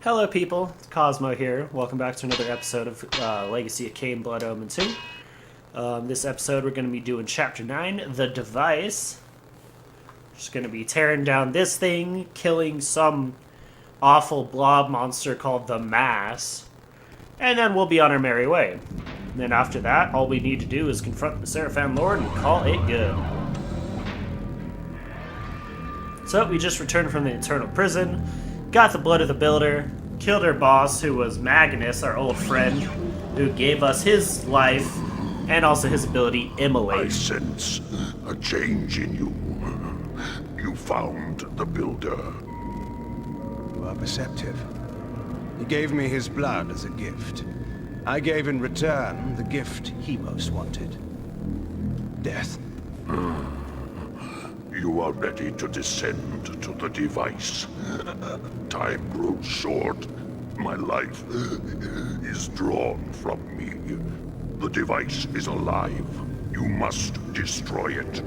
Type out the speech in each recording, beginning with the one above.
Hello people, it's Cosmo here. Welcome back to another episode of Legacy of Kain, Blood, Omen 2. This episode we're going to be doing Chapter 9, The Device. Just going to be tearing down this thing, killing some awful blob monster called the Mass, and then we'll be on our merry way. And then after that, all we need to do is confront the Seraphim Lord and call it good. So we just returned from the Eternal Prison, got the Blood of the Builder, killed our boss, who was Magnus, our old friend, who gave us his life, and also his ability, Immolate. I sense a change in you. You found the Builder. You are perceptive. He gave me his blood as a gift. I gave in return the gift he most wanted. Death. You are ready to descend to the device. Time grows short. My life is drawn from me. The device is alive. You must destroy it.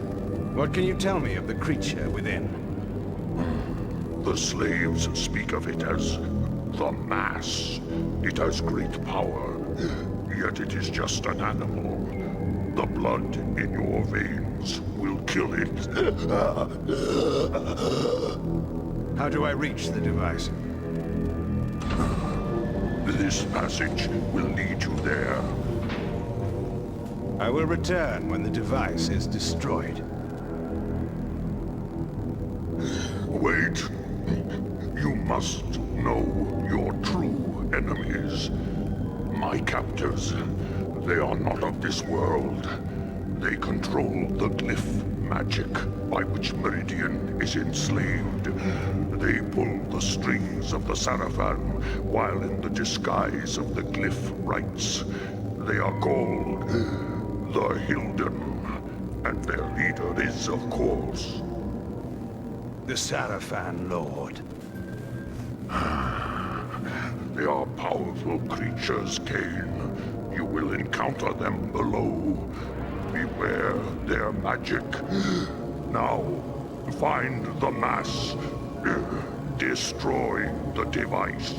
What can you tell me of the creature within? The slaves speak of it as the Mass. It has great power, yet it is just an animal. The blood in your veins will kill it. How do I reach the device? This passage will lead you there. I will return when the device is destroyed. Wait. You must know your true enemies. My captors. They are not of this world. They control the glyph magic by which Meridian is enslaved. They pull the strings of the Seraphim while in the disguise of the glyph rites. They are called the Hylden, and their leader is, of course, The Seraphim Lord. They are powerful creatures, Kain. You will encounter them below. Beware their magic. Now, find the Mass. Destroy the device.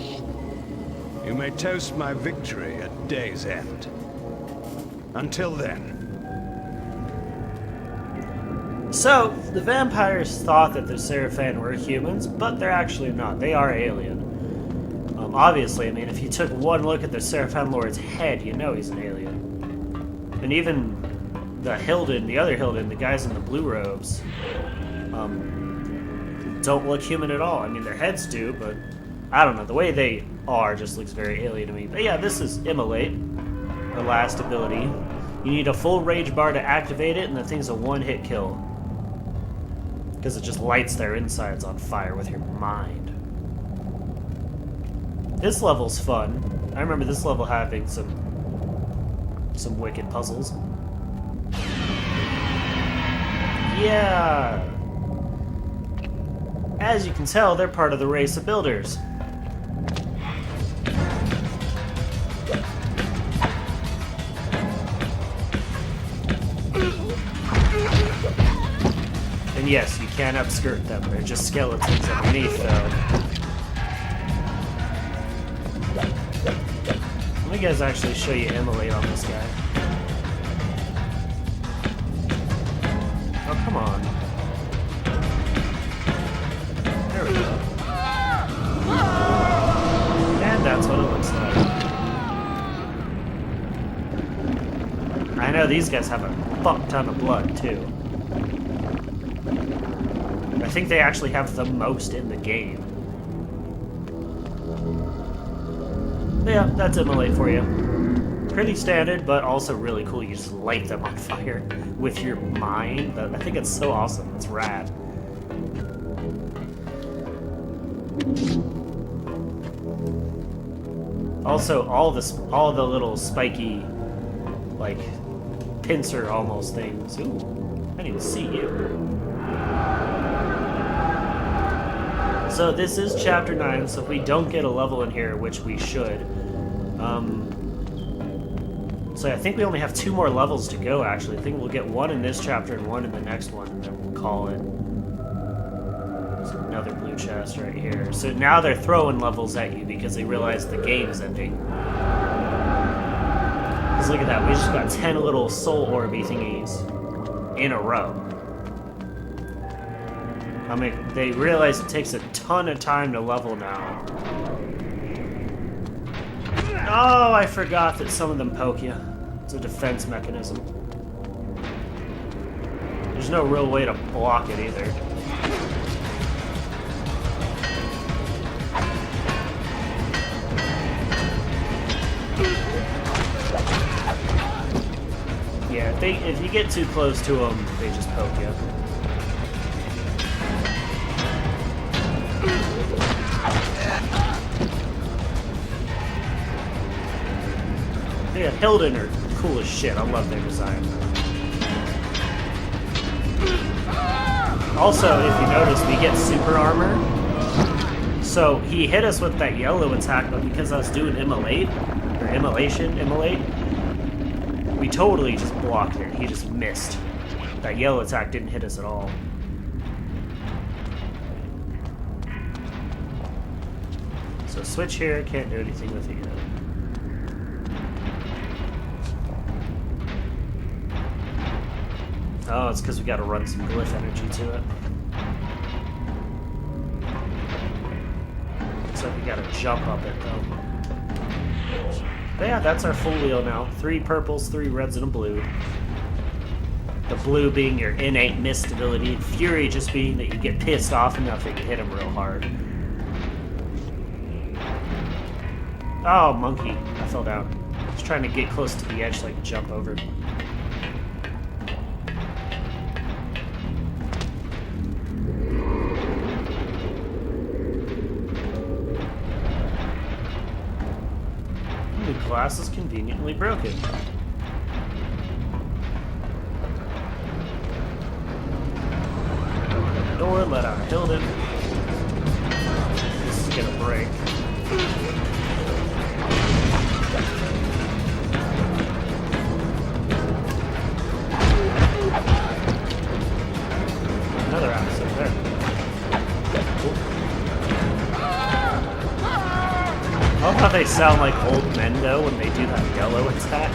You may toast my victory at day's end. Until then. So, the vampires thought that the Seraphim were humans, but they're actually not. They are alien. Obviously, I mean, if you took one look at the Seraphim Lord's head, you know he's an alien. And even the Hylden, the other Hylden, the guys in the blue robes, don't look human at all. I mean, their heads do, but I don't know. The way they are just looks very alien to me. But yeah, this is Immolate, our last ability. You need a full rage bar to activate it, and the thing's a one-hit kill. Because it just lights their insides on fire with your mind. This level's fun. I remember this level having some wicked puzzles. Yeah! As you can tell, they're part of the race of builders. And yes, you can upskirt them. They're just skeletons underneath, though. Let me guys actually show you Immolate on this guy. Oh, come on. There we go. And that's what it looks like. I know these guys have a fuck ton of blood, too. I think they actually have the most in the game. Yeah, that's Immolate for you. Pretty standard, but also really cool. You just light them on fire with your mind. I think it's so awesome. It's rad. Also, all the little spiky, like, pincer almost things. Ooh, I didn't even see you. So this is Chapter 9, so if we don't get a level in here, which we should, so I think we only have 2 more levels to go, actually. I think we'll get one in this chapter and one in the next one, and then we'll call it. Another blue chest right here. So now they're throwing levels at you because they realize the game's ending. Because look at that, we just got 10 little soul orby thingies in a row. I mean, they realize it takes a ton of time to level now. Oh, I forgot that some of them poke you. It's a defense mechanism. There's no real way to block it either. Yeah, if you get too close to them, they just poke you. Yeah, Hylden are cool as shit. I love their design. Also, if you notice, we get super armor. So he hit us with that yellow attack, but because I was doing immolate, we totally just blocked it. He just missed. That yellow attack didn't hit us at all. So switch here, can't do anything with it yet. Oh, it's because we gotta run some glyph energy to it. So we gotta jump up it though. But yeah, that's our full wheel now. 3 purples, 3 reds, and a blue. The blue being your innate mist ability, and fury just being that you get pissed off enough that you hit him real hard. Oh, monkey. I fell down. I was trying to get close to the edge so I could jump over. The glass is conveniently broken. Door, let out Hylden. This is gonna break. Another axe over there. Cool. I love how they sound like old men though when they do that yellow attack.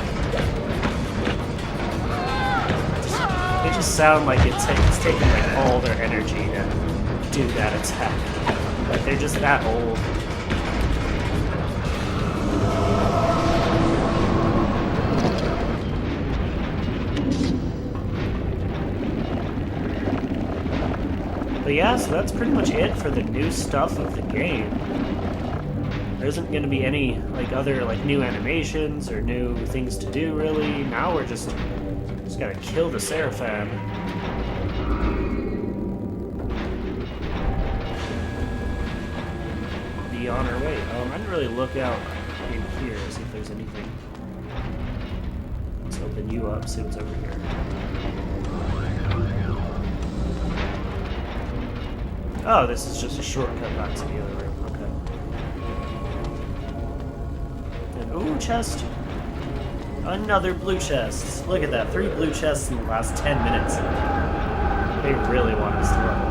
They just sound like it's taking like all their energy to do that attack. Like they're just that old. But yeah, so that's pretty much it for the new stuff of the game. There isn't going to be any like other like new animations or new things to do really. Now we're just gotta kill the Seraphim. Be on our way. I didn't really look out in here to see if there's anything. Let's open you up, see what's over here. Oh, this is just a shortcut back to the other room. Okay. And ooh, chest. Another blue chest. Look at that. 3 blue chests in the last 10 minutes. They really want us to level.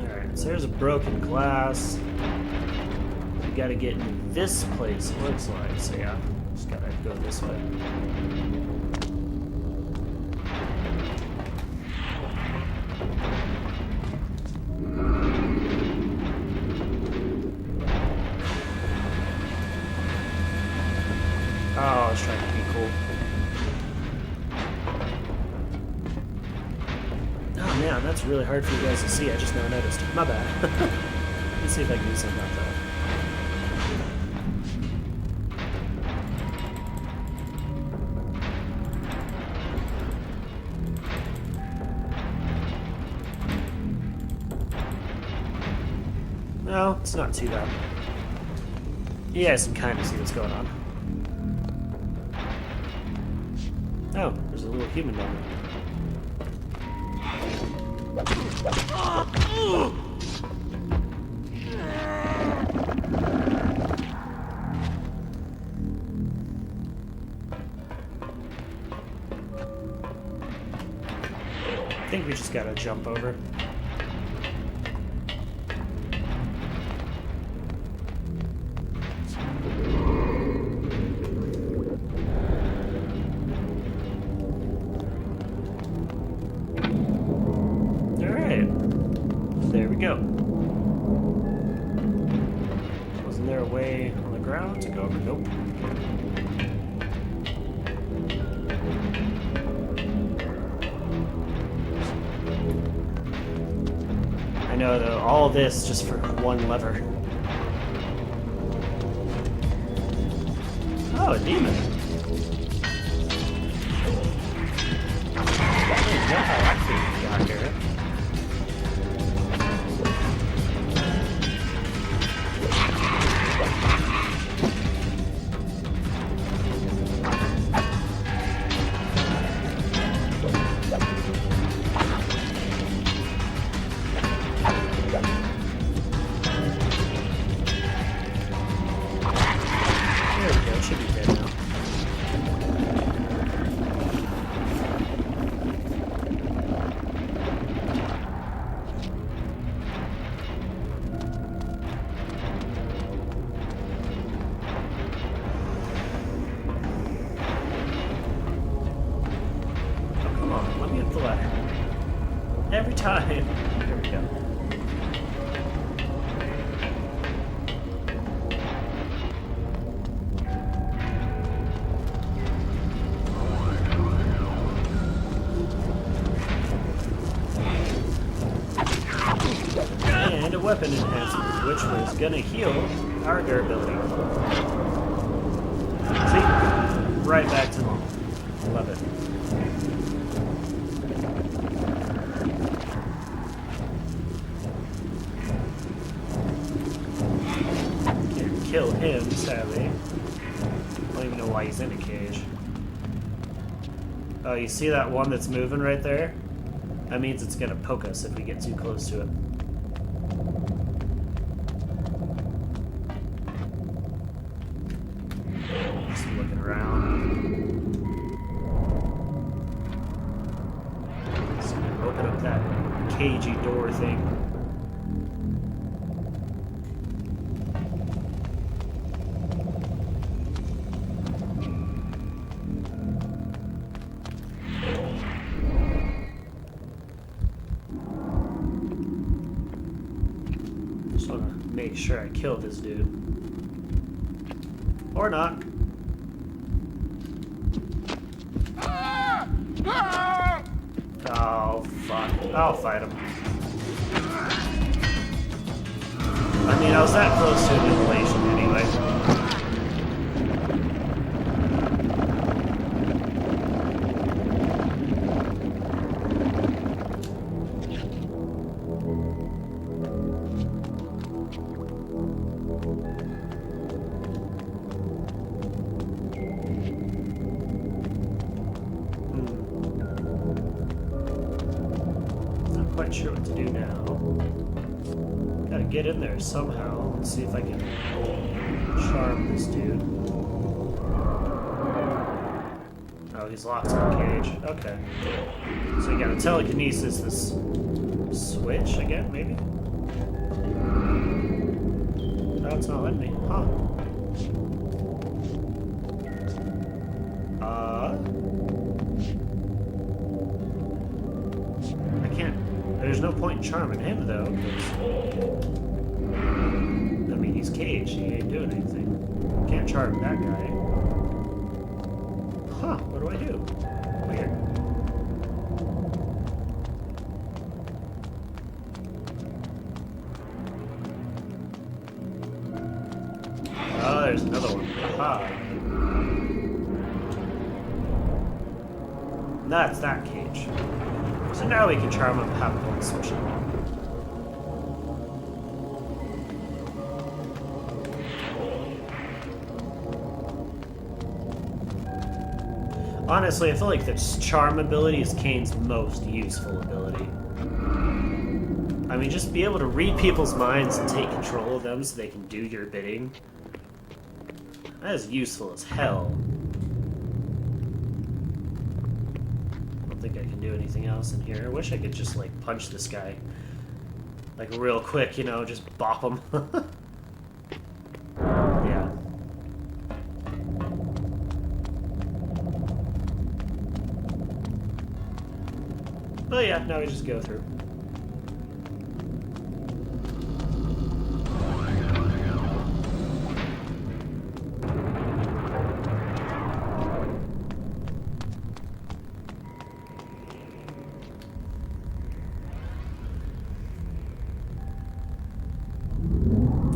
Alright, so there's a broken glass. We gotta get into this place, it looks like. So yeah, just gotta go this way. Oh, I was trying to be cool. Oh man, that's really hard for you guys to see. I just now noticed. My bad. Let's see if I can do something about that. No, it's not too bad. You guys can kind of see what's going on. Oh, there's a little human down there. I think we just gotta jump over. Alright. There we go. Wasn't there a way on the ground to go over? Nope. I know, though, all this just for one lever. Oh, a demon. I don't know how I think we got here. Should be dead now. Oh, come on, let me up the ladder. Every time. Here we go. And a weapon enhancement, which was gonna heal our durability. See? Right back to normal. Love it. Can't kill him, sadly. I don't even know why he's in a cage. Oh, you see that one that's moving right there? That means it's gonna poke us if we get too close to it. Just looking around. Just gonna open up that cagey door thing. Just wanna make sure I kill this dude. Or not. Oh, fuck. I'll fight him. I mean, I was that close to an immolation anyway. Quite sure what to do now. Gotta get in there somehow. Let's see if I can charm this dude. Oh, he's locked in a cage. Okay. So you gotta telekinesis this switch again, maybe? No, it's not letting me. Huh. I can't. There's no point in charming him, though. I mean, he's caged. He ain't doing anything. Can't charm that guy. Huh, what do I do? Weird. Oh, there's another one. Aha. That's that cage. So now we can charm him and have one switch him on. Honestly, I feel like this charm ability is Kain's most useful ability. I mean, just be able to read people's minds and take control of them so they can do your bidding. That is useful as hell. I don't think I can do anything else in here. I wish I could just, like, punch this guy. Like, real quick, you know, just bop him. Yeah. But yeah, now we just go through.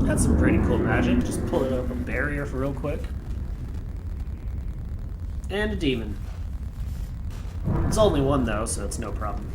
That's some pretty cool magic. Just pull it up a barrier for real quick. And a demon. It's only one though, so it's no problem.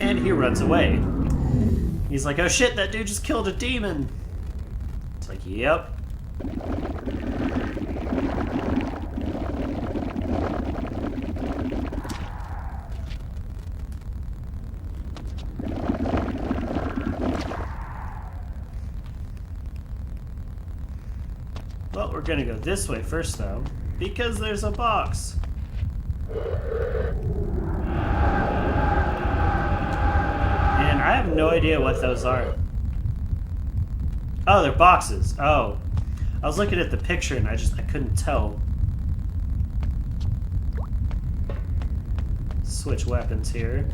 And he runs away. He's like, oh shit, that dude just killed a demon. It's like, yep. Well, we're gonna go this way first though, because there's a box. And I have no idea what those are. Oh, they're boxes. Oh. I was looking at the picture and I couldn't tell. Switch weapons here.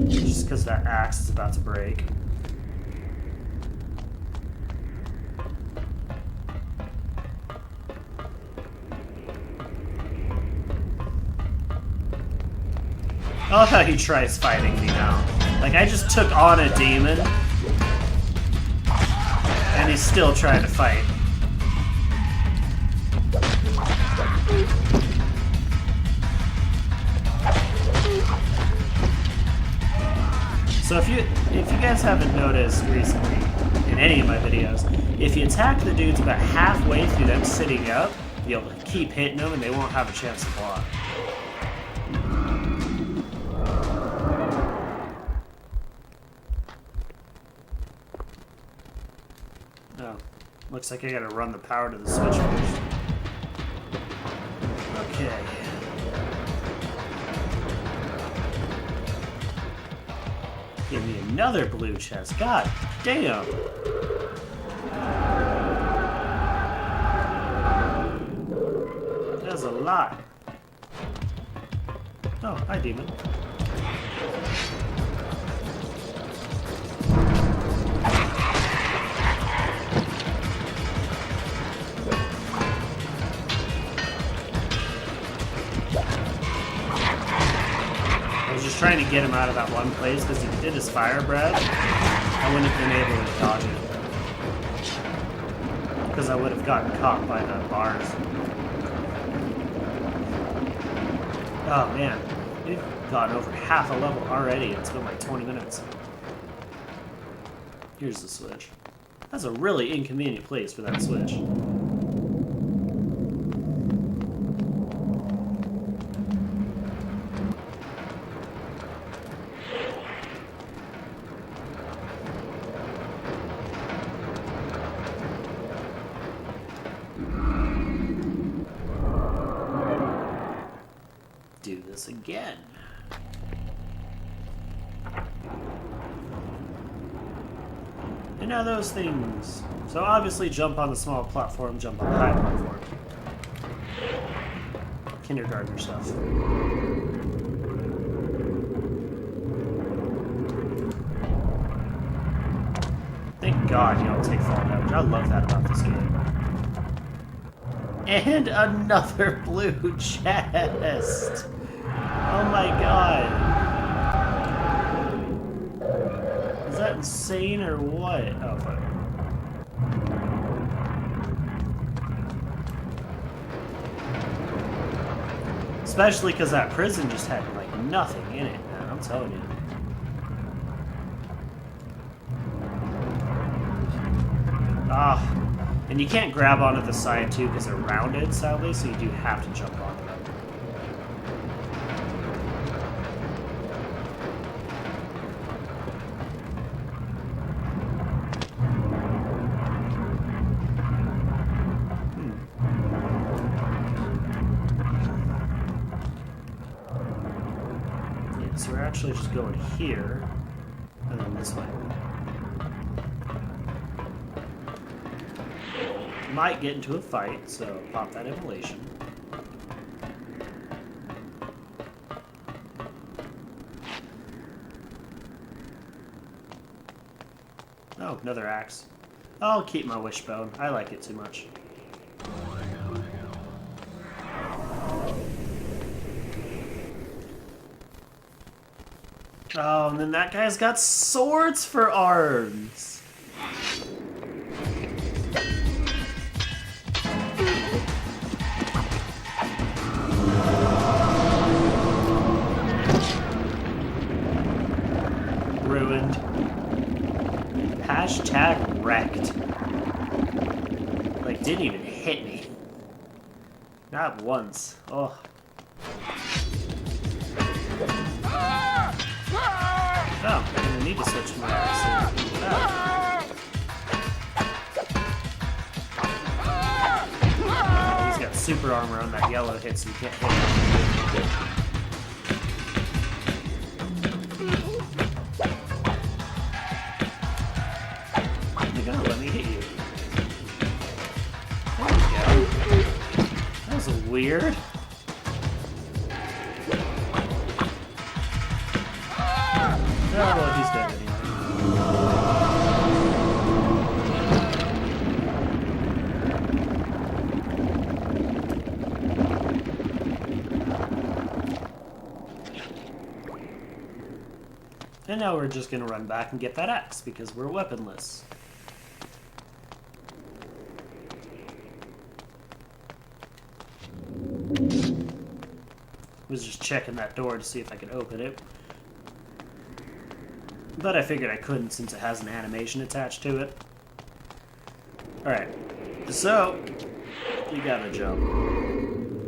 Just because that axe is about to break. I love how he tries fighting me now. Like, I just took on a demon, and he's still trying to fight. So if you guys haven't noticed recently, in any of my videos, if you attack the dudes about halfway through them sitting up, you'll keep hitting them and they won't have a chance to block. Oh, looks like I gotta run the power to the switch first. Okay. Give me another blue chest. God damn. That's a lot. Oh, hi, demon. Trying to get him out of that one place because if he did his fire breath, I wouldn't have been able to dodge it. Because I would have gotten caught by the bars. Oh man, we've gotten over half a level already. It's been like 20 minutes. Here's the switch. That's a really inconvenient place for that switch. Do this again. And now those things. So obviously jump on the small platform, jump on the high platform. Kindergartner stuff. Thank God you don't take fall damage. I love that about this game. And another blue chest. Oh my god. Is that insane or what? Oh fuck. Especially because that prison just had, like, nothing in it, man. I'm telling you. Ah. And you can't grab onto the side, too, because they're rounded, sadly, so you do have to jump onto them. So we're actually just going here, and then this way. Might get into a fight, so pop that immolation. Oh, another axe. I'll keep my wishbone. I like it too much. Oh, and then that guy's got swords for arms. Ruined. Hashtag wrecked. Like, didn't even hit me. Not once. Oh. Oh, I'm gonna need to switch my axe. Oh. He's got super armor on that yellow hit, so you can't hit him. You're gonna let me hit you. There we go. That was weird. Oh, well, he's dead anyway. And now we're just going to run back and get that axe because we're weaponless. I was just checking that door to see if I could open it. But I figured I couldn't since it has an animation attached to it. Alright, so you gotta jump.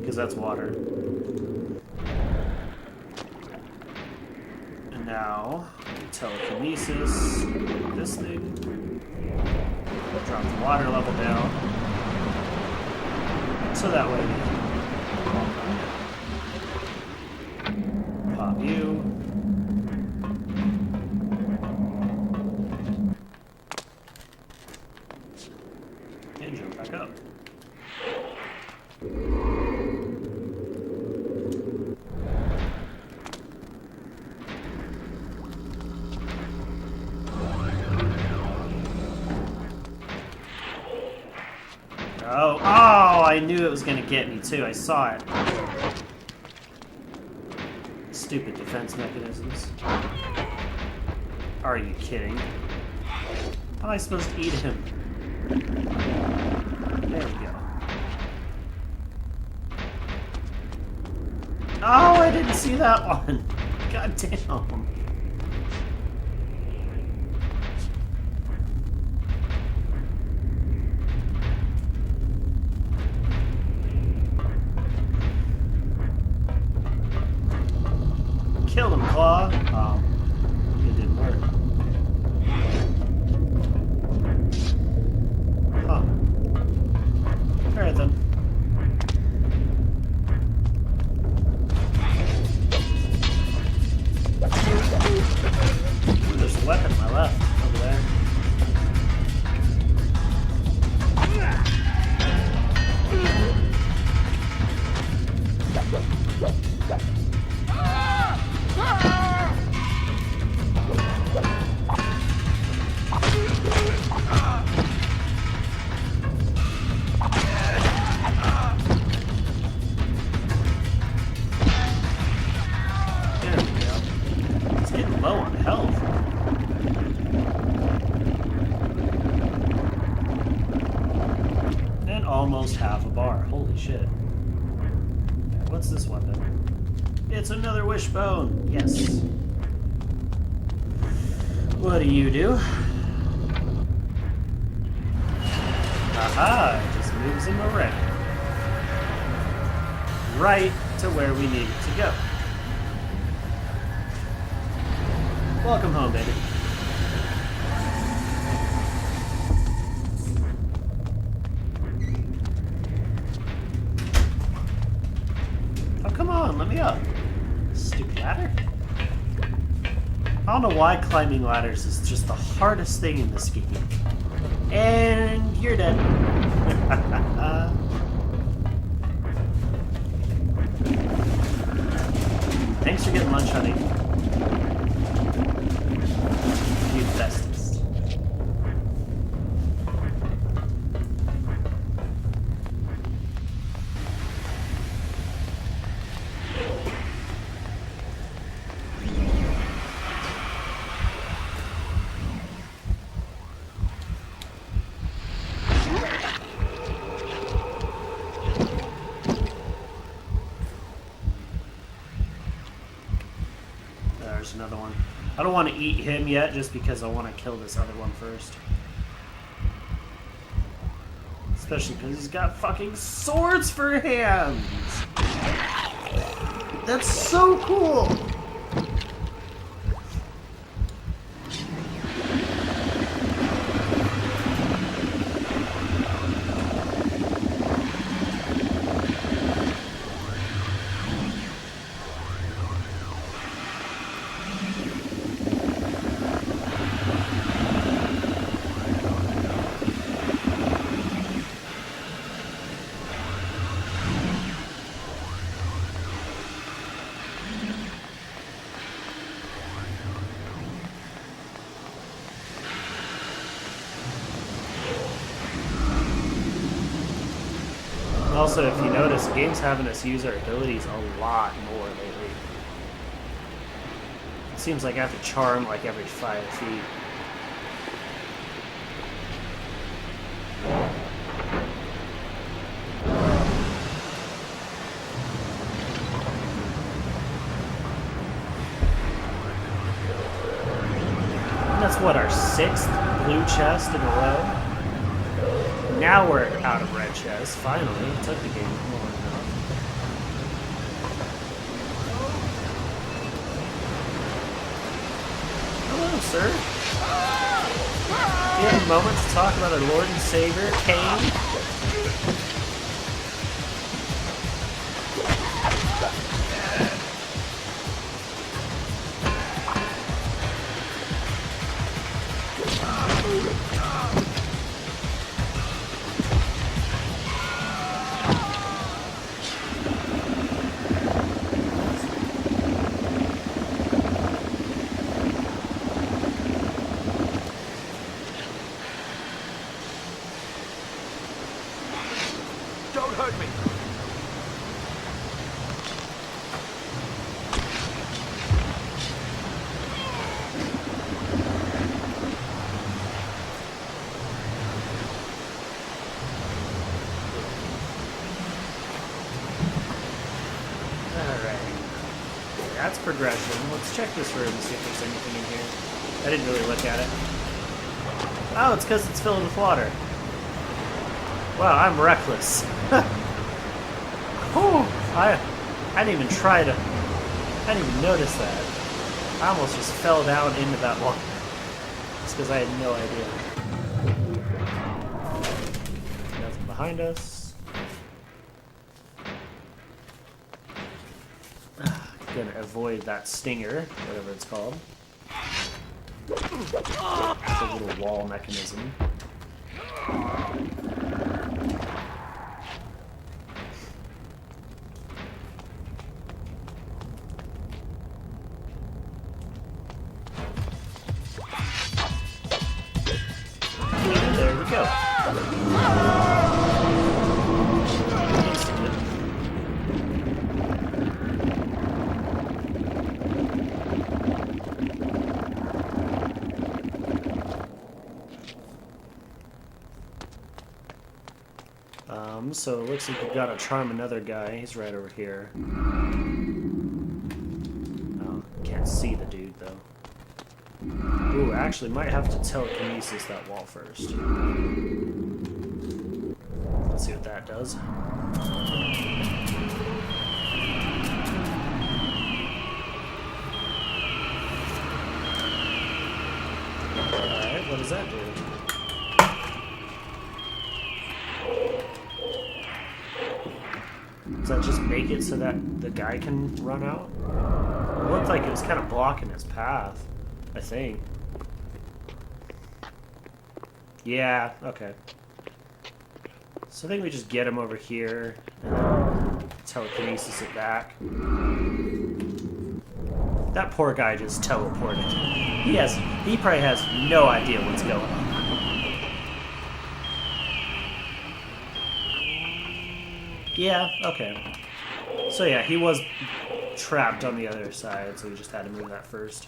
Because that's water. And now, telekinesis, this thing. Drop the water level down. So that way we can pop you. Back up. Oh, I knew it was going to get me too. I saw it. Stupid defense mechanisms. Are you kidding? How am I supposed to eat him? There we go. Oh, I didn't see that one. God damn. Killed him, Claw. Oh, it didn't work. Huh. Alright then. Ooh, there's a weapon on my left, over there. Low on health. And almost half a bar. Holy shit. What's this weapon? It's another wishbone. Yes. What do you do? Aha! It just moves him around. Right to where we need it to go. Welcome home, baby. Oh, come on, let me up. Stupid ladder. I don't know why climbing ladders is just the hardest thing in this game. And you're dead. Thanks for getting lunch, honey. You the bestest. There's another one. I don't want to eat him yet just because I want to kill this other one first. Especially because he's got fucking swords for hands! That's so cool! Also, if you notice, the game's having us use our abilities a lot more lately. It seems like I have to charm like every 5 feet. And that's what, our 6th blue chest in a row? Now we're out of red chest, finally. It took the game long enough. Hello, sir. Do you have a moment to talk about our Lord and Savior, Kain? Don't hurt me! Alright. That's progression. Let's check this room and see if there's anything in here. I didn't really look at it. Oh, it's because it's filled with water. Wow, I'm reckless. Whew, I didn't even try to... I didn't even notice that. I almost just fell down into that water. It's because I had no idea. Nothing behind us. Gonna avoid that stinger, whatever it's called. It's a little wall mechanism. And there we go. So it looks like we've got to charm another guy. He's right over here. can't see the dude, though. Ooh, actually, might have to telekinesis that wall first. Let's see what that does. Alright, what does that do? Does that just make it so that the guy can run out? It looked like it was kind of blocking his path, I think. Yeah, okay. So I think we just get him over here and then telekinesis it back. That poor guy just teleported. He probably has no idea what's going on. Yeah, okay. So yeah, he was trapped on the other side, so we just had to move that first.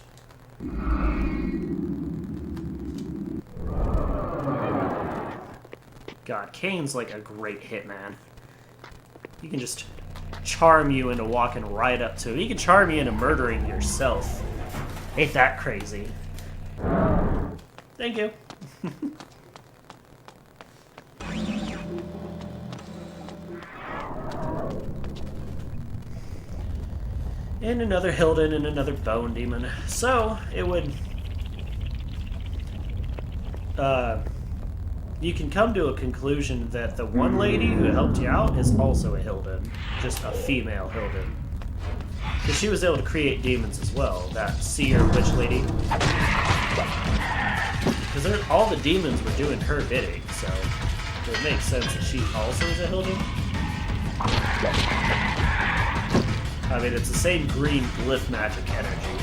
God, Kain's like a great hitman. He can just charm you into walking right up to him. He can charm you into murdering yourself. Ain't that crazy? Thank you. And another Hylden and another Bone Demon. So, it would... you can come to a conclusion that the one lady who helped you out is also a Hylden. Just a female Hylden. Because she was able to create demons as well. That seer witch lady. Because all the demons were doing her bidding, so it makes sense that she also is a Hylden. I mean, it's the same green glyph magic energy.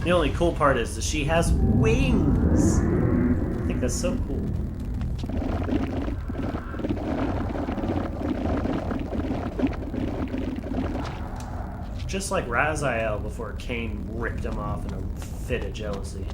The only cool part is that she has wings. I think that's so cool. Just like Raziel before Kain ripped him off in a fit of jealousy.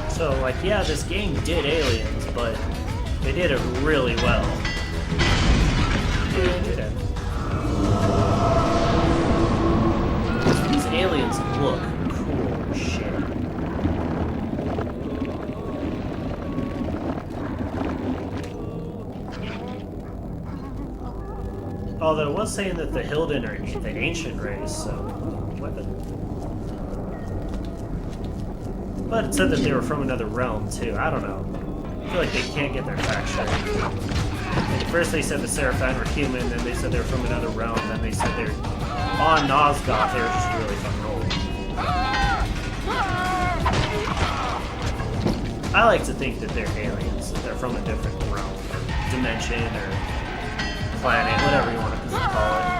So, like, yeah, this game did aliens, but they did it really well. These aliens look cool as shit. Although it was saying that the Hylden are the ancient race, so weapon. But it said that they were from another realm too. I don't know. I feel like they can't get their facts straight. At first they said the Seraphim were human, then they said they were from another realm, then they said they're on Nosgoth, they were just really fucking old. I like to think that they're aliens, that they're from a different realm, or dimension, or planet, whatever you want to call it.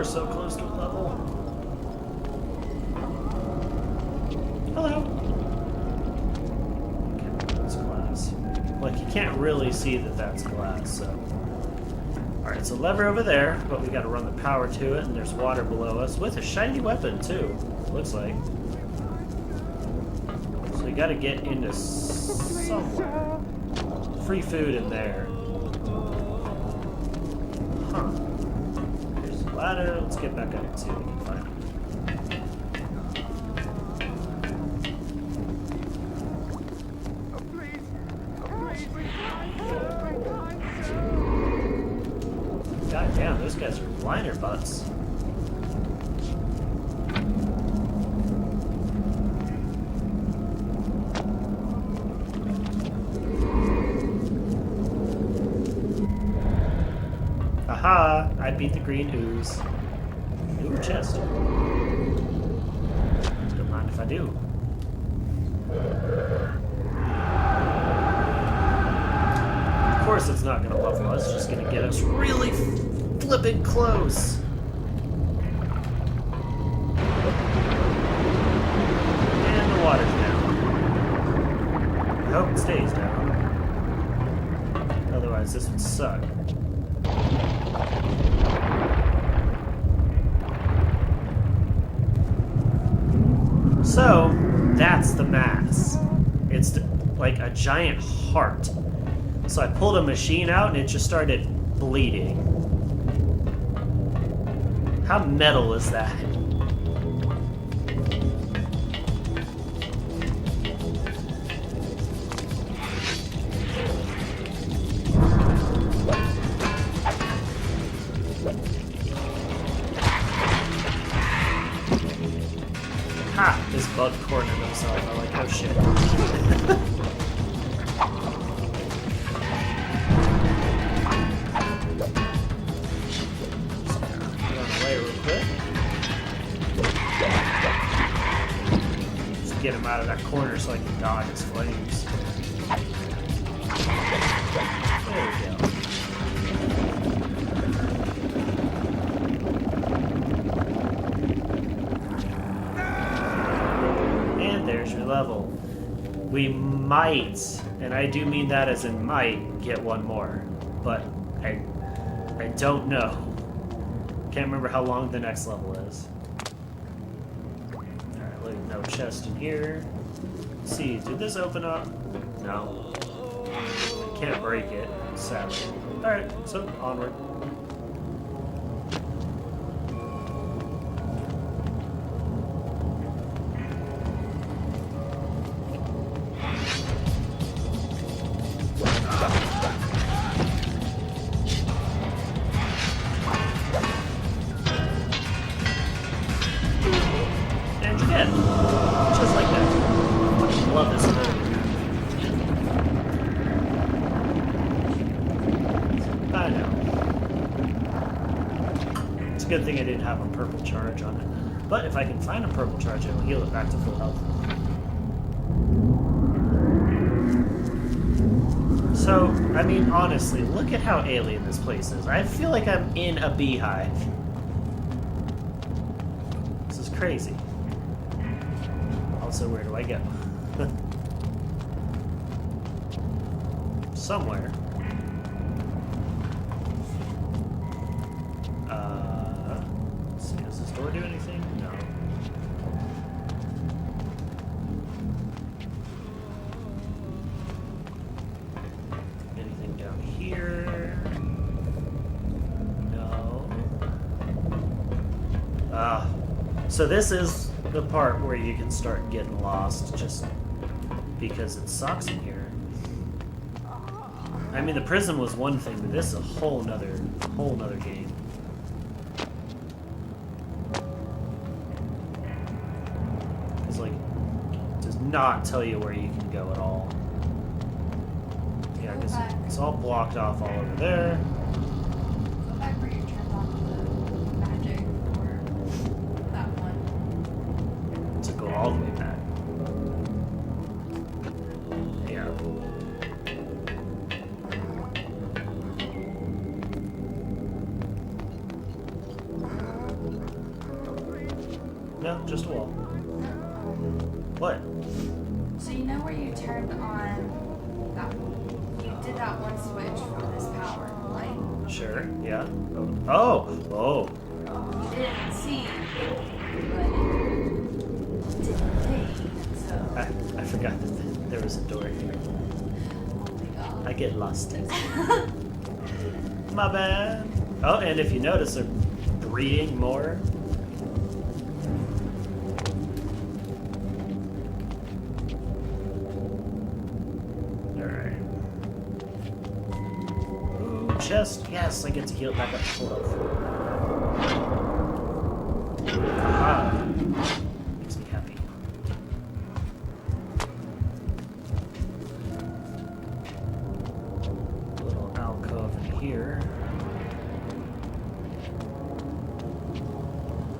So close to a level. Hello. Okay, that's glass. Like, you can't really see that that's glass, so. Alright, so lever over there, but we gotta run the power to it, and there's water below us with a shiny weapon, too. Looks like. So we gotta get into somewhere. Free food in there. Huh. Ladder. Let's get back up and see what we can find. God damn, those guys are liner butts. Aha! I beat the green ooze. Ooh, chest. Don't mind if I do. Of course it's not going to level us, it's just going to get us really flipping close. And the water's down. I hope it stays down. Otherwise, this would suck. So, that's the mass. It's like a giant heart. So I pulled a machine out and it just started bleeding. How metal is that? Ha! This bug cornered himself. I'm like, oh shit. Get on the way real quick. Just get him out of that corner so I can dodge his flames. There we go. There's your level. We might, and I do mean that as in might, get one more. But I don't know. Can't remember how long the next level is. Alright, look, no chest in here. Let's see, did this open up? No. I can't break it, sadly. Alright, so onward. Just like that. Love this ability. I know. It's a good thing I didn't have a purple charge on it. But if I can find a purple charge, it'll heal it back to full health. So, I mean, honestly, look at how alien this place is. I feel like I'm in a beehive. This is crazy. So where do I go? Somewhere. Let's see, does this door do anything? No. Anything down here? No. So this is the part where you can start getting lost just because it sucks in here. I mean, the prison was one thing, but this is a whole nother game. It's like, it does not tell you where you can go at all. Yeah, because it's all blocked off all over there. Go back where you turned on the magic or that one. To go all the way back. Yeah. No, just a wall. What? So you know where you turned on that? You did that one switch for this power, right? Sure, yeah. Oh! Oh! You didn't see, but it didn't fade, so. I forgot that there was a door here. Oh my god. I get lost. My bad. Oh, and if you notice, they're breeding more. Alright. Ooh, chest. Yes, I get to heal it back up to full health. Aha. Makes me happy. Little alcove in here.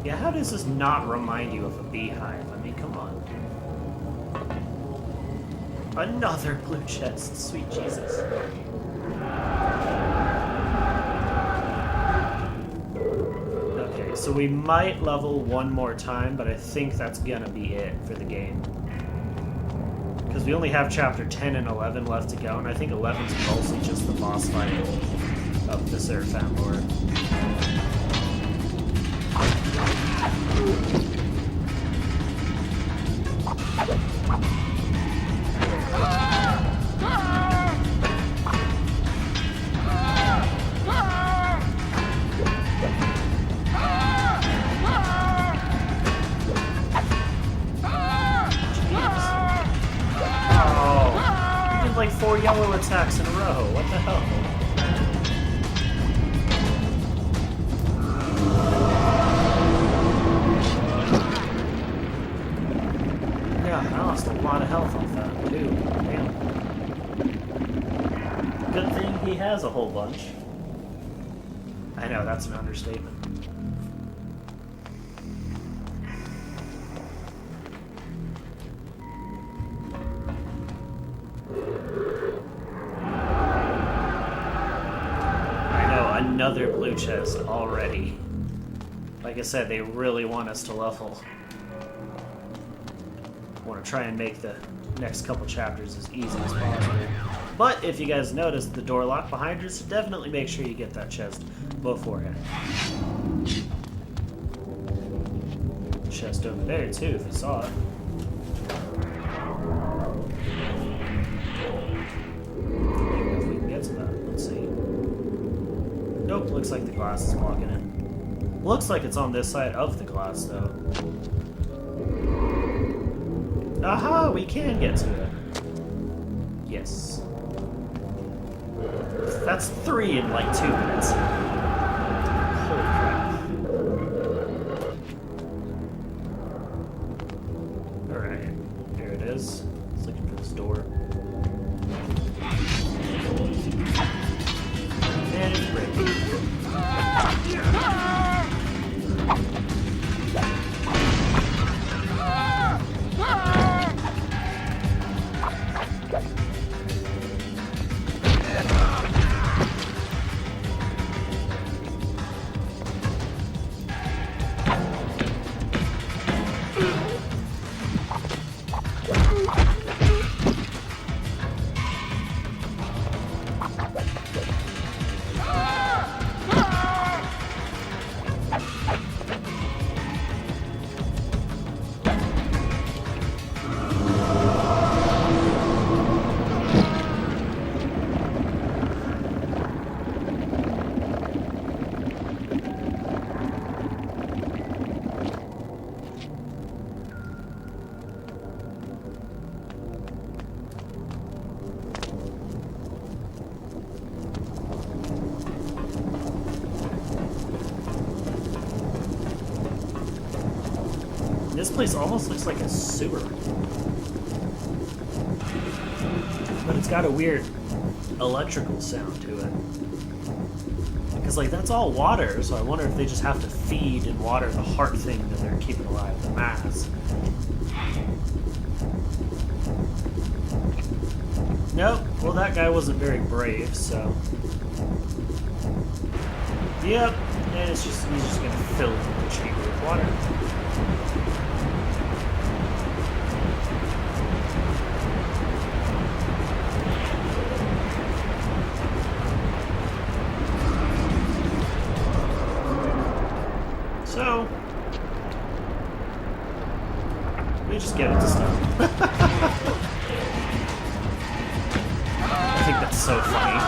Yeah, how does this not remind you of a beehive? I mean, come on. Another blue chest. Sweet Jesus. So we might level one more time, but I think that's gonna be it for the game. Because we only have chapter 10 and 11 left to go, and I think 11's mostly just the boss fight of the Seraphan Lord. Like 4 yellow attacks in a row. What the hell? Yeah, I lost a lot of health off that too. Damn. Good thing he has a whole bunch. I know, that's an understatement. Another blue chest already. Like I said, they really want us to level. I want to try and make the next couple chapters as easy as possible. But if you guys noticed the door lock behind you, so definitely make sure you get that chest beforehand. Chest over there too, if you saw it. Even if we can get to that, let's see. Nope, looks like the glass is blocking it. Looks like it's on this side of the glass, though. Aha, we can get to it. Yes. That's 3 in like 2 minutes. Holy crap. Alright, here it is. It's looking for this door. And it's breaking. This place almost looks like a sewer. But it's got a weird electrical sound to it. Because, like, that's all water, so I wonder if they just have to feed and water the heart thing that they're keeping alive, the mass. Nope. Well, that guy wasn't very brave, so... Yep. And it's just, he's just gonna fill the chamber with water. So, we just get into stuff. I think that's so funny.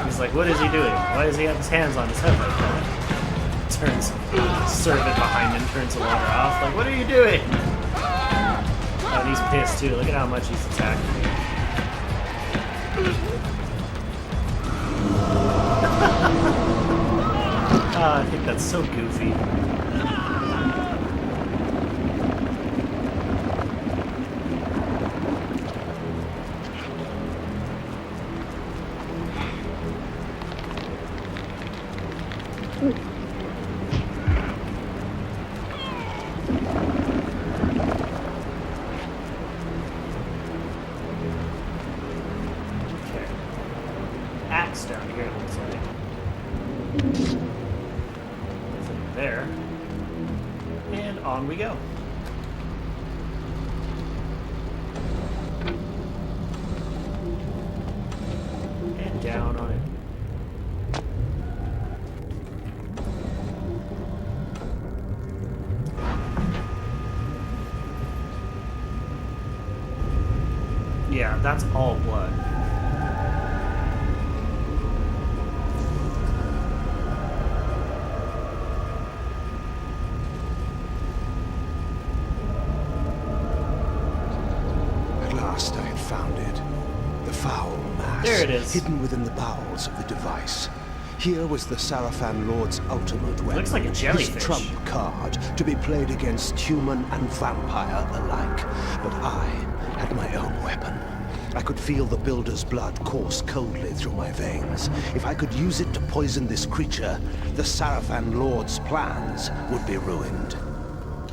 He's like, what is he doing? Why does he have his hands on his head like that? Turns, servant behind him turns the water off. Like, what are you doing? Oh, and he's pissed too. Look at how much he's attacking me. I think that's so goofy. Okay. Axe down here, it looks like. there. And on we go. And down on it. Yeah, that's all blood. At last I had found it. The foul mass. There it is. Hidden within the bowels of the device. Here was the Sarafan Lord's ultimate weapon. Looks like a jellyfish. His trump card, to be played against human and vampire alike. But I had my own weapon. I could feel the Builder's blood course coldly through my veins. If I could use it to poison this creature, the Sarafan Lord's plans would be ruined.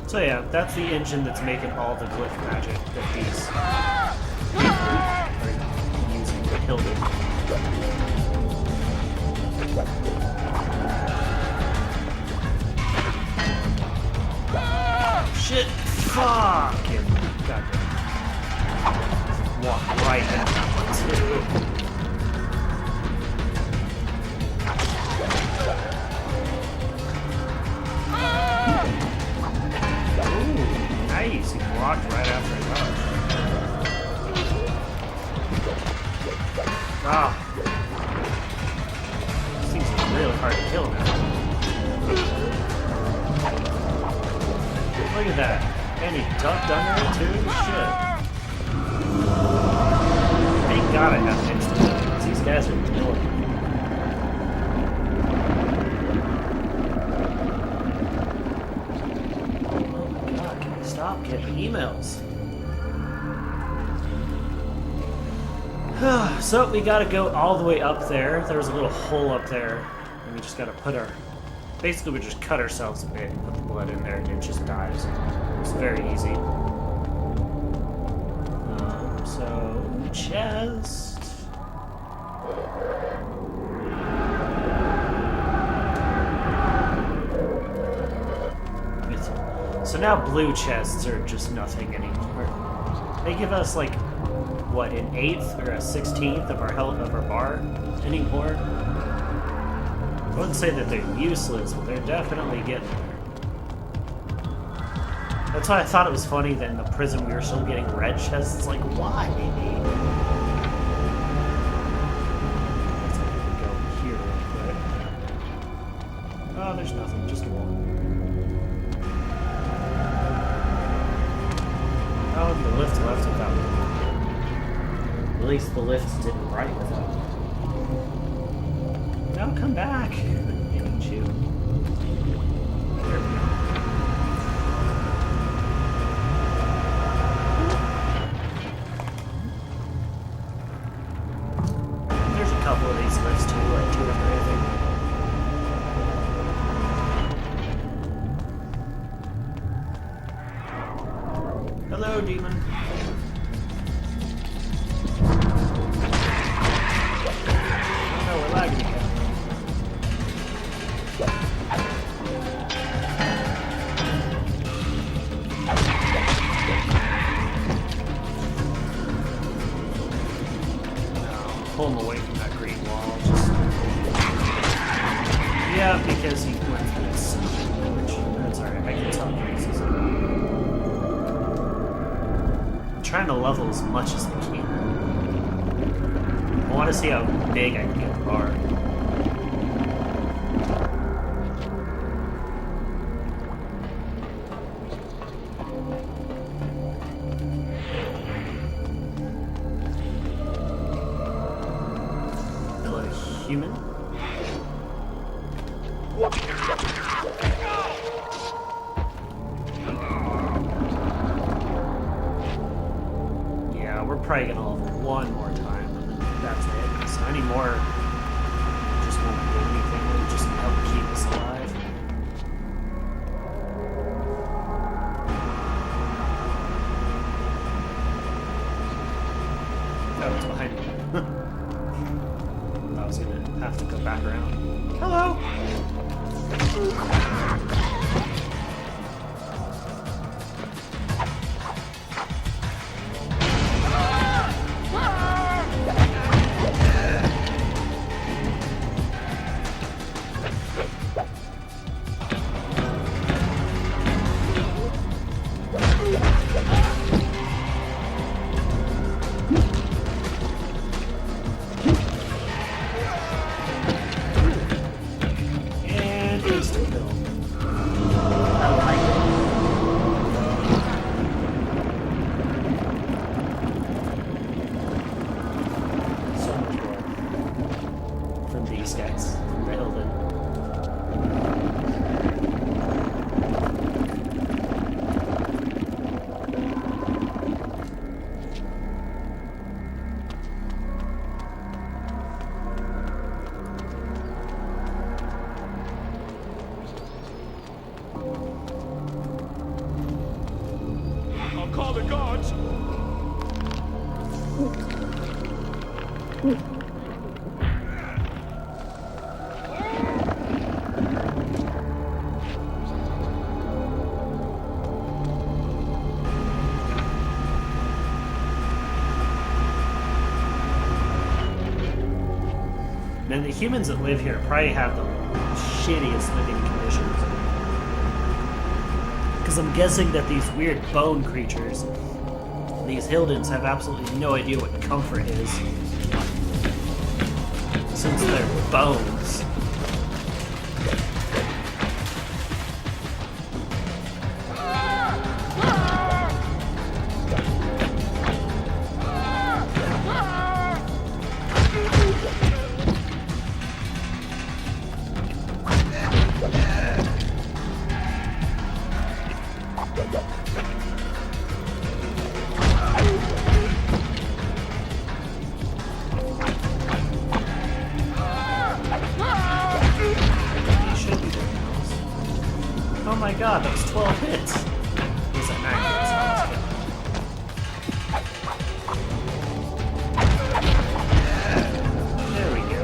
So yeah, that's the engine that's making all the glyph magic that these are using the Hylden. Shit! Fucking goddamn. Walk right into that one too. Ooh, nice. He blocked right after I dodged. Ah. Seems really hard to kill now. Look at that. And he ducked under it too? Shit. Thank God I have instant weapons. These guys are killing me. Oh my God, can I stop getting emails? So we gotta go all the way up there. There was a little hole up there. And we just gotta put our... Basically, we just cut ourselves a bit and put the blood in there and it just dies. It's very easy. So, chest. So now blue chests are just nothing anymore. They give us like, what, an 1/8 or a 1/16 of our health of our bar anymore. I wouldn't say that they're useless, but they're definitely getting there. That's why I thought it was funny that in the prison we were still getting red chests. It's like, why? Let's go here real quick. Oh, there's nothing, just one. Oh, the lift left without me. At least the lifts didn't right without me. No, come back. I need you. There we go. There's a couple of these lifts too, like 2 or 3, I think. Hello, demon. Oh no, we're lagging again. Pull him away from that green wall. Just... Yeah, because he went through this. Which, that's alright, I can tell pieces. I'm trying to level as much as I can. I want to see how big I can get the bar. Hello, human. Yeah, we're probably gonna level one more time, and then that's it. So any more just won't do anything, it'll just help keep us alive. Oh, it's behind me. I was gonna have to go back around. Hello! And instant kill. I like it. So much more from these guys, from the Hylden. I'll call the gods! And the humans that live here probably have the shittiest living conditions. Because I'm guessing that these weird bone creatures, these Hyldens, have absolutely no idea what comfort is. Since they're bones. Oh my god, that was 12 hits! Was that 9 hits? There we go.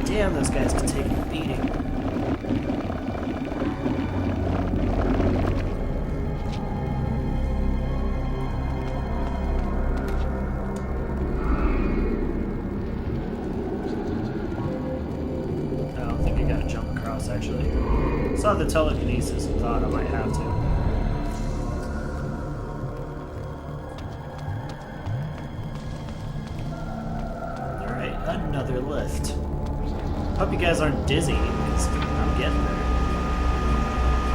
Damn, those guys can take a beating. I don't think I gotta jump across, actually. Saw the telekinesis and thought I might have to. Alright, another lift. Hope you guys aren't dizzy, because I'm getting there.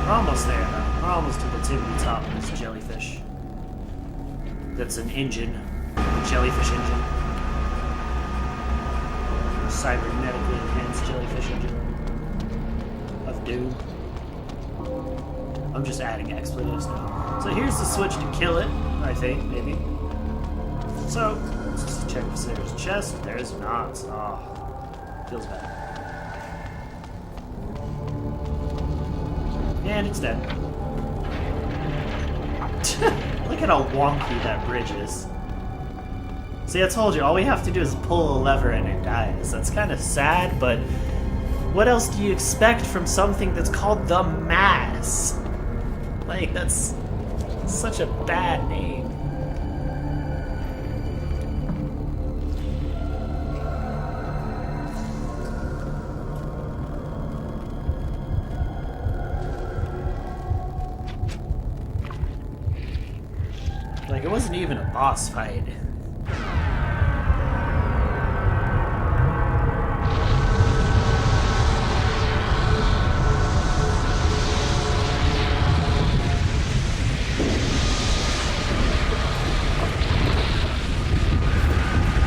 We're almost there, though. We're almost to the tippity top of this jellyfish. That's an engine. A jellyfish engine. A cybernetically enhanced jellyfish engine. Of doom. I'm just adding expletives now. So here's the switch to kill it, I think, maybe. So, let's just check if there's a chest. There's not. Oh, feels bad. And it's dead. Look at how wonky that bridge is. See, I told you, all we have to do is pull a lever and it dies. That's kind of sad, but what else do you expect from something that's called the Mass? Like, that's such a bad name. Like, it wasn't even a boss fight.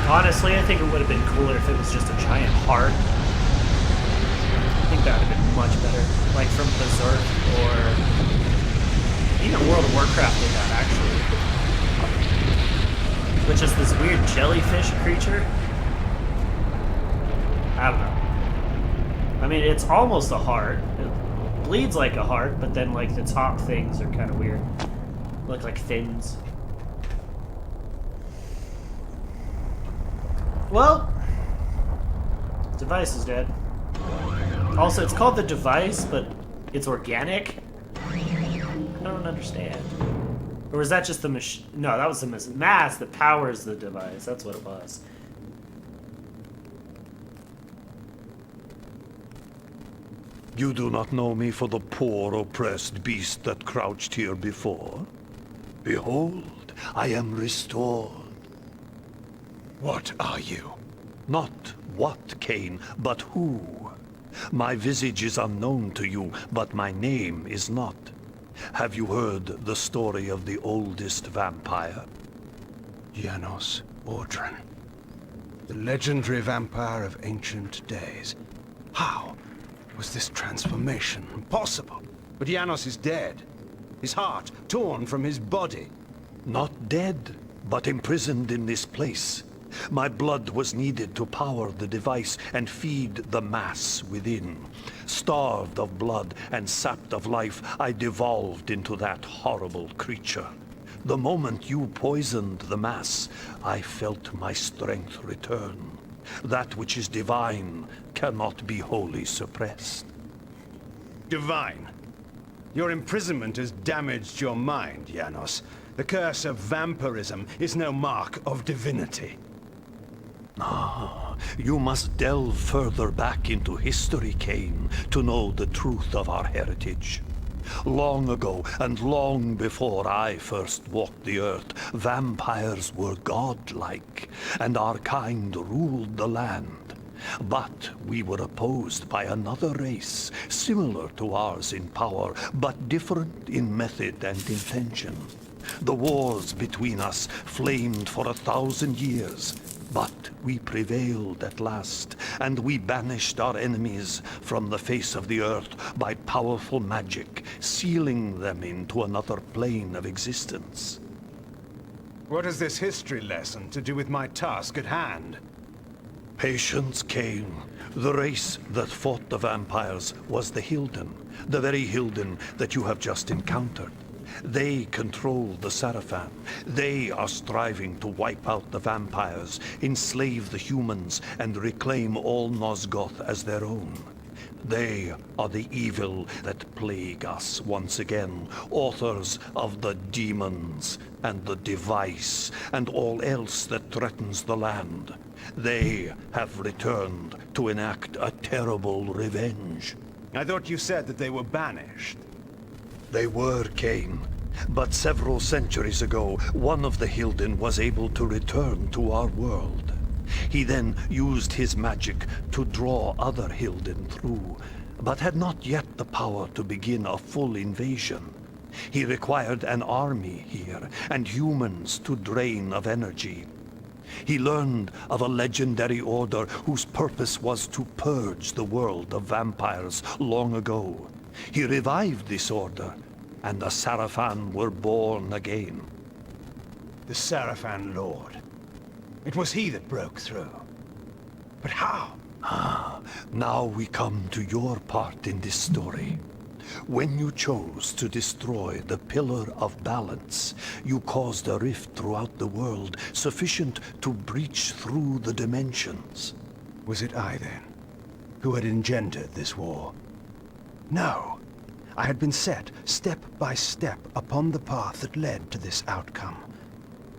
Honestly, I think it would have been cooler if it was just a giant heart. I think that would have been much better. Like from Berserk, or even World of Warcraft did that, actually. Which is this weird jellyfish creature. I don't know. I mean, it's almost a heart. It bleeds like a heart, but then like the top things are kind of weird. Look like fins. Well, device is dead. Also, it's called the device, but it's organic? I don't understand. Or was that just the machine? No, that was the mass that powers the device. That's what it was. You do not know me for the poor, oppressed beast that crouched here before? Behold, I am restored. What are you? Not what, Kain, but who. My visage is unknown to you, but my name is not. Have you heard the story of the oldest vampire? Janos Ordran. The legendary vampire of ancient days. How was this transformation possible? But Janos is dead. His heart torn from his body. Not dead, but imprisoned in this place. My blood was needed to power the device and feed the mass within. Starved of blood and sapped of life, I devolved into that horrible creature. The moment you poisoned the mass, I felt my strength return. That which is divine cannot be wholly suppressed. Divine. Your imprisonment has damaged your mind, Janos. The curse of vampirism is no mark of divinity. You must delve further back into history, Kain, to know the truth of our heritage. Long ago, and long before I first walked the earth, vampires were godlike, and our kind ruled the land. But we were opposed by another race, similar to ours in power, but different in method and intention. The wars between us flamed for 1,000 years, but we prevailed at last, and we banished our enemies from the face of the earth by powerful magic, sealing them into another plane of existence. What has this history lesson to do with my task at hand? Patience, Kain. The race that fought the vampires was the Hylden, the very Hylden that you have just encountered. They control the Sarafan. They are striving to wipe out the vampires, enslave the humans, and reclaim all Nosgoth as their own. They are the evil that plague us once again, authors of the demons and the device and all else that threatens the land. They have returned to enact a terrible revenge. I thought you said that they were banished. They were, Kain. But several centuries ago, one of the Hylden was able to return to our world. He then used his magic to draw other Hylden through, but had not yet the power to begin a full invasion. He required an army here, and humans to drain of energy. He learned of a legendary order whose purpose was to purge the world of vampires long ago. He revived this order, and the Sarafan were born again. The Sarafan Lord. It was he that broke through. But how? Now we come to your part in this story. When you chose to destroy the Pillar of Balance, you caused a rift throughout the world sufficient to breach through the dimensions. Was it I, then, who had engendered this war? No. I had been set, step by step, upon the path that led to this outcome.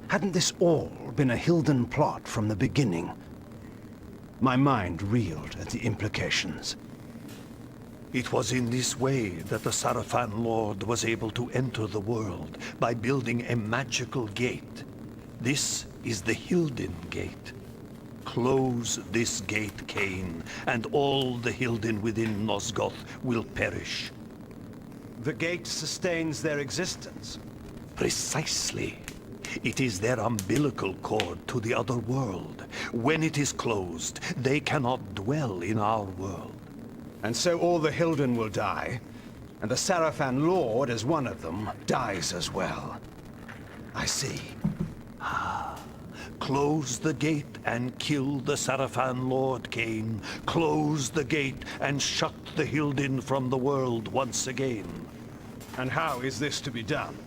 Hadn't this all been a Hylden plot from the beginning? My mind reeled at the implications. It was in this way that the Sarafan Lord was able to enter the world, by building a magical gate. This is the Hylden Gate. Close this gate, Kain, and all the Hylden within Nosgoth will perish. The gate sustains their existence. Precisely. It is their umbilical cord to the other world. When it is closed, they cannot dwell in our world. And so all the Hylden will die, and the Sarafan Lord, as one of them, dies as well. I see. Close the gate and kill the Sarafan Lord, Kain. Close the gate and shut the Hylden from the world once again. And how is this to be done?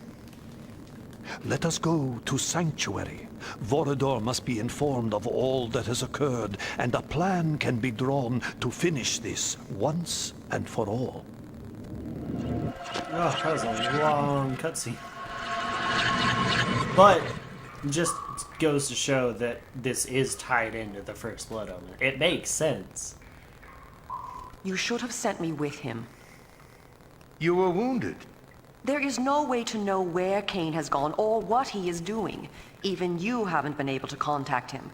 Let us go to Sanctuary. Vorador must be informed of all that has occurred, and a plan can be drawn to finish this once and for all. Oh, that was a long cutscene. But just goes to show that this is tied into the First Blood Omen. It makes sense. You should have sent me with him. You were wounded. There is no way to know where Kain has gone or what he is doing. Even you haven't been able to contact him.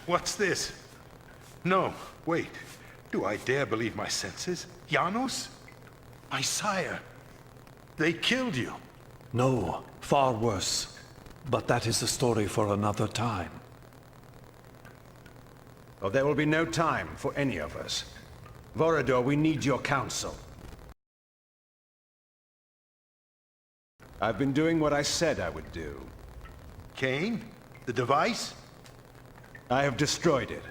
What's this? No, wait. Do I dare believe my senses? Janos? My sire. They killed you. No, far worse. But that is a story for another time. Oh, there will be no time for any of us. Vorador, we need your counsel. I've been doing what I said I would do. Kain? The device? I have destroyed it.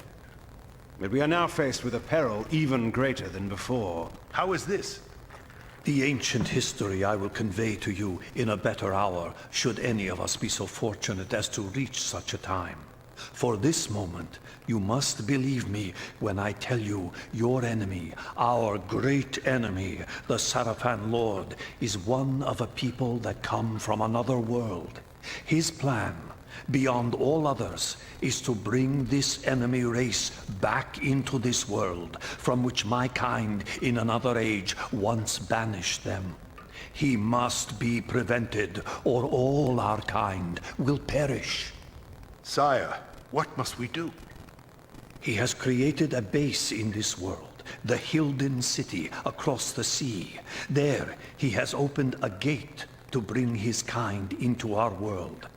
But we are now faced with a peril even greater than before. How is this? The ancient history I will convey to you in a better hour, should any of us be so fortunate as to reach such a time. For this moment, you must believe me when I tell you your enemy, our great enemy, the Sarafan Lord, is one of a people that come from another world. His plan, beyond all others, is to bring this enemy race back into this world, from which my kind in another age once banished them. He must be prevented, or all our kind will perish. Sire, what must we do? He has created a base in this world, the Hylden city across the sea. There, he has opened a gate to bring his kind into our world.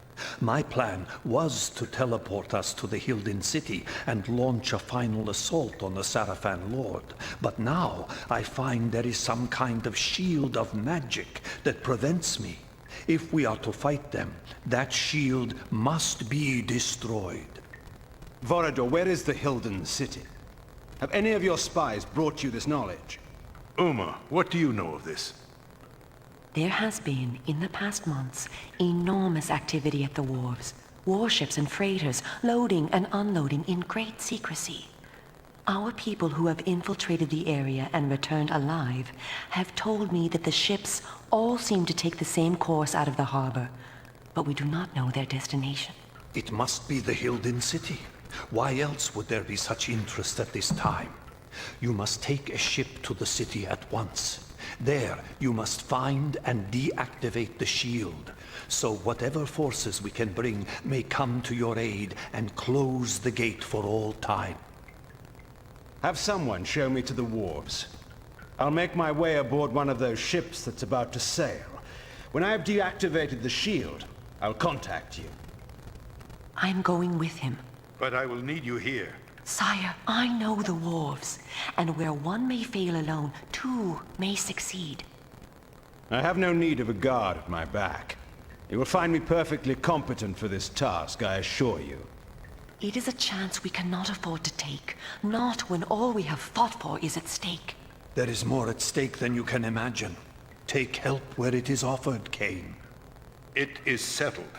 My plan was to teleport us to the Hylden city and launch a final assault on the Sarafan Lord. But now I find there is some kind of shield of magic that prevents me. If we are to fight them, that shield must be destroyed. Vorador, where is the Hylden city? Have any of your spies brought you this knowledge? Uma, what do you know of this? There has been, in the past months, enormous activity at the wharves. Warships and freighters loading and unloading in great secrecy. Our people who have infiltrated the area and returned alive have told me that the ships all seem to take the same course out of the harbor, but we do not know their destination. It must be the Hylden city. Why else would there be such interest at this time? You must take a ship to the city at once. There, you must find and deactivate the shield, so whatever forces we can bring may come to your aid and close the gate for all time. Have someone show me to the wharves. I'll make my way aboard one of those ships that's about to sail. When I have deactivated the shield, I'll contact you. I'm going with him. But I will need you here. Sire, I know the wharves, and where one may fail alone, two may succeed. I have no need of a guard at my back. You will find me perfectly competent for this task, I assure you. It is a chance we cannot afford to take, not when all we have fought for is at stake. There is more at stake than you can imagine. Take help where it is offered, Kain. It is settled.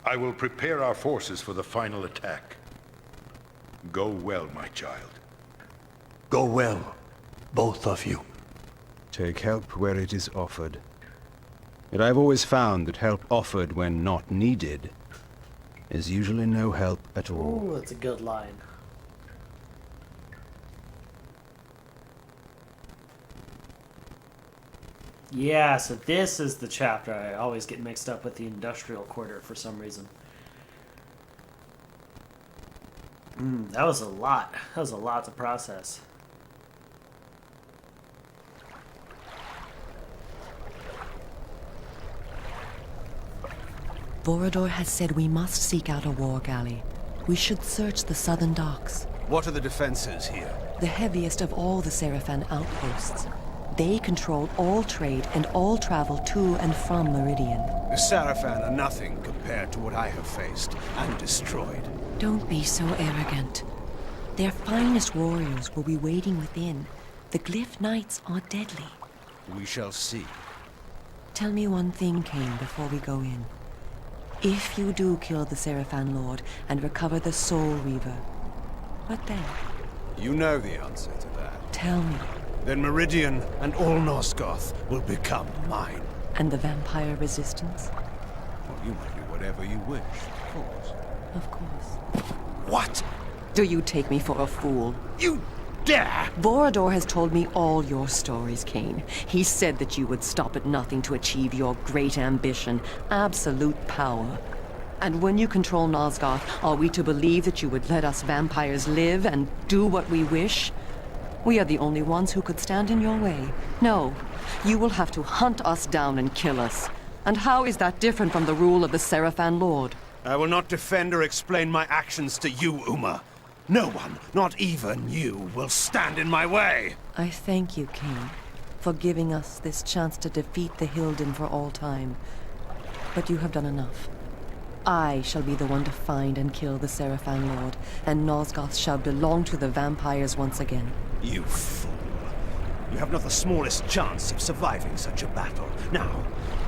I will prepare our forces for the final attack. Go well, my child. Go well, both of you. Take help where it is offered. Yet I've always found that help offered when not needed is usually no help at all. Ooh, that's a good line. Yeah, so this is the chapter. I always get mixed up with the industrial quarter for some reason. That was a lot. That was a lot to process. Vorador has said we must seek out a war galley. We should search the southern docks. What are the defenses here? The heaviest of all the Sarafan outposts. They control all trade and all travel to and from Meridian. The Sarafan are nothing compared to what I have faced and destroyed. Don't be so arrogant. Their finest warriors will be waiting within. The Glyph Knights are deadly. We shall see. Tell me one thing, Kain, before we go in. If you do kill the Sarafan Lord and recover the Soul Reaver, what then? You know the answer to that. Tell me. Then Meridian and all Nosgoth will become mine. And the vampire resistance? Well, you may do whatever you wish, of course. Of course. What? Do you take me for a fool? You dare! Vorador has told me all your stories, Kain. He said that you would stop at nothing to achieve your great ambition, absolute power. And when you control Nosgoth, are we to believe that you would let us vampires live and do what we wish? We are the only ones who could stand in your way. No, you will have to hunt us down and kill us. And how is that different from the rule of the Seraphan Lord? I will not defend or explain my actions to you, Uma. No one, not even you, will stand in my way. I thank you, Kain, for giving us this chance to defeat the Hylden for all time. But you have done enough. I shall be the one to find and kill the Seraphan Lord, and Nosgoth shall belong to the vampires once again. You fool. You have not the smallest chance of surviving such a battle. Now,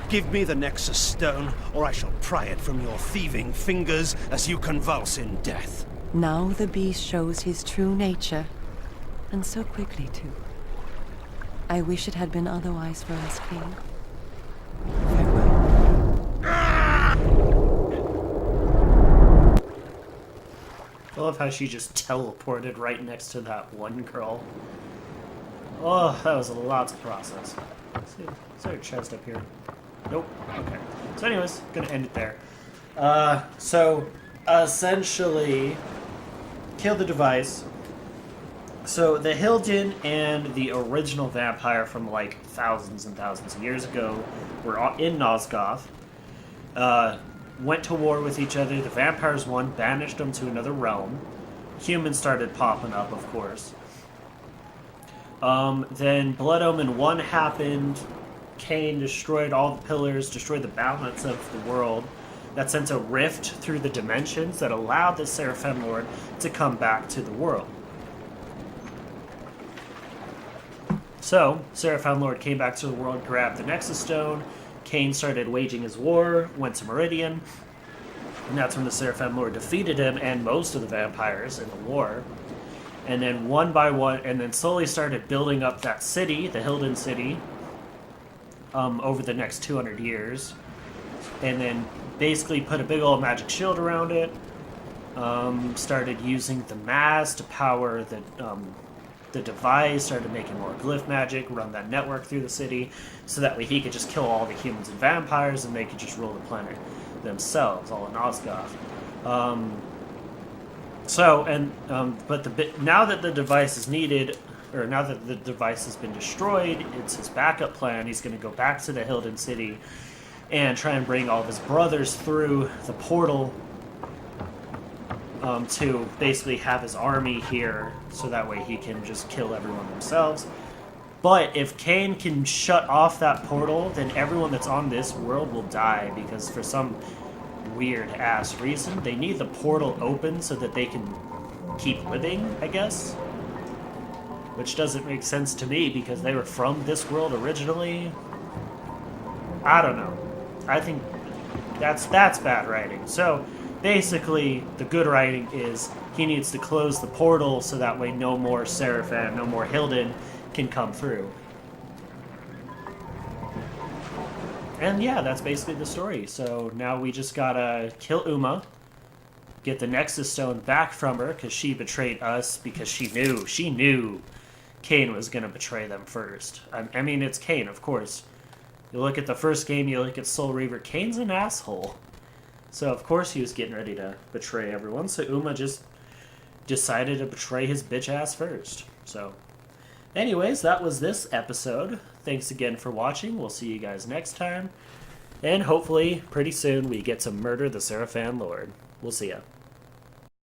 give me the Nexus Stone, or I shall pry it from your thieving fingers as you convulse in death. Now the beast shows his true nature, and so quickly, too. I wish it had been otherwise for us, Kain. Farewell. I love how she just teleported right next to that one girl. Oh, that was a lot to process. Let's see. Is there a chest up here? Nope. Okay. So anyways, gonna end it there. So, essentially, kill the device. So, the Hylden and the original vampire from, like, thousands and thousands of years ago were in Nosgoth. Went to war with each other. The vampires won, banished them to another realm. Humans started popping up, of course. Then Blood Omen 1 happened. Kain destroyed all the pillars, destroyed the balance of the world. That sent a rift through the dimensions that allowed the Seraphan Lord to come back to the world. So, Seraphan Lord came back to the world, grabbed the Nexus Stone. Kain started waging his war, went to Meridian, and that's when the Seraphan Lord defeated him and most of the vampires in the war. And then one by one, and then slowly started building up that city, the Hylden city, over the next 200 years. And then basically put a big old magic shield around it, started using the mass to power the device, started making more glyph magic, run that network through the city, so that way he could just kill all the humans and vampires and they could just rule the planet themselves, all in Nosgoth. Now that the device is needed, or now that the device has been destroyed, it's his backup plan. He's going to go back to the Hylden city and try and bring all of his brothers through the portal to basically have his army here, so that way he can just kill everyone themselves. But if Kain can shut off that portal, then everyone that's on this world will die, because for some weird-ass reason, they need the portal open so that they can keep living, I guess. Which doesn't make sense to me, because they were from this world originally. I don't know. I think that's bad writing. So, basically, the good writing is he needs to close the portal so that way no more Seraphan, no more Hylden can come through. And yeah, that's basically the story. So now we just gotta kill Uma, get the Nexus Stone back from her, because she betrayed us, because she knew Kain was gonna betray them first. I mean, it's Kain, of course. You look at the first game, you look at Soul Reaver, Kain's an asshole. So of course he was getting ready to betray everyone, so Uma just decided to betray his bitch ass first. So anyways, that was this episode. Thanks again for watching. We'll see you guys next time. And hopefully, pretty soon, we get to murder the Seraphan Lord. We'll see ya.